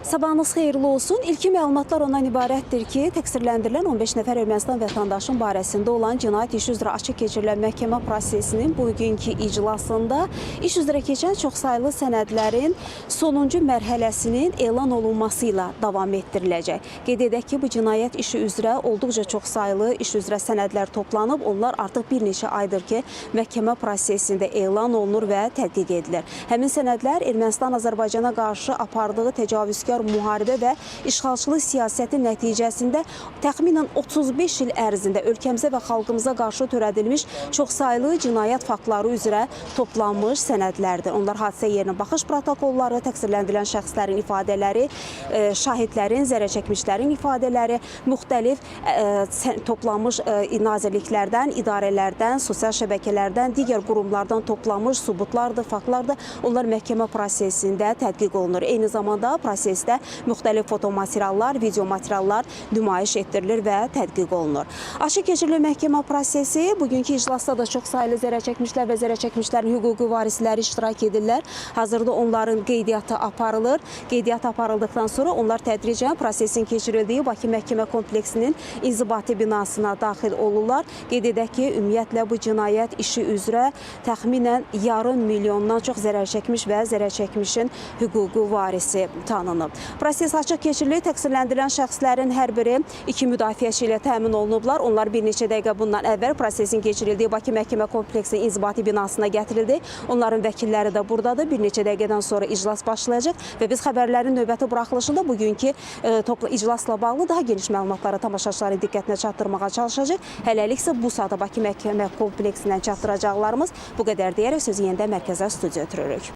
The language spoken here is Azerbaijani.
Sabahınız xeyirli olsun. İlkin məlumatlar ondan ibarətdir ki, təqsirləndirilən 15 nəfər Ermənistan vətəndaşın barəsində olan cinayət işi üzrə açıq keçirilən məhkəmə prosesinin bugünkü iclasında iş üzrə keçən çoxsaylı sənədlərin sonuncu mərhələsinin elan olunması ilə davam etdiriləcək. Qeyd edək ki, bu cinayət işi üzrə olduqca çoxsaylı iş üzrə sənədlər toplanıb. Onlar artıq bir neçə aydır ki, məhkəmə prosesində elan olunur və tədqiq edilir. Həmin sənədlər Ermənistan Azərbaycana qarşı apardığı təcavüzkar müharibə və işğalçılıq siyasəti nəticəsində təxminən 35 il ərzində ölkəmizə və xalqımıza qarşı törədilmiş çoxsaylı cinayət faktları üzrə toplanmış sənədlərdir. Onlar hadisə yerinə baxış protokolları, təqsirləndirilən şəxslərin ifadələri, şahidlərin, zərərçəkmişlərin ifadələri, müxtəlif toplanmış nazirliklərdən, idarələrdən, sosial şəbəkələrdən, digər qurumlardan toplanmış sübutlardır, faktlardır. Onlar məhkəmə prosesində tədqiq olunur. Eyni zamanda prosesdə müxtəlif fotomateriallar, video materiallar nümayiş etdirilir və tədqiq olunur. Açıq keçirilir məhkəmə prosesi. Bugünkü iclasda da çox sayılı zərərçəkmişlər və zərərçəkmişlərin hüquqi varisləri iştirak edirlər. Hazırda onların qeydiyyatı aparılır. Qeydiyyat aparıldıqdan sonra onlar tədricən prosesin keçirildiyi Bakı Məhkəmə kompleksinin inzibati binasına daxil olurlar. Qeyd edək ki, ümumiyyətlə bu cinayət işi üzrə təxminən yarım milyondan çox zərərçəkmiş və zərərçəkmişin hüquqi varisi tanınıb. Proses açıq keçirilir. Təqsirləndirilən şəxslərin hər biri iki müdafiəçi ilə təmin olunublar. Onlar bir neçə dəqiqə bundan əvvəl prosesin keçirildiyi Bakı Məhkəmə kompleksinin inzibati binasına gətirildi. Onların vəkilləri də buradadır. Bir neçə dəqiqədən sonra iclas başlayacaq və biz xəbərlərin növbəti buraxılışında bugünkü iclasla bağlı daha geniş məlumatları tamaşaçıların diqqətinə çatdırmağa çalışacaq. Hələlik isə bu saata Bakı Məhkəmə kompleksindən çatdıracaqlarımız bu qədər deyərək sözü yenidən mərkəzə studiya ötürürük.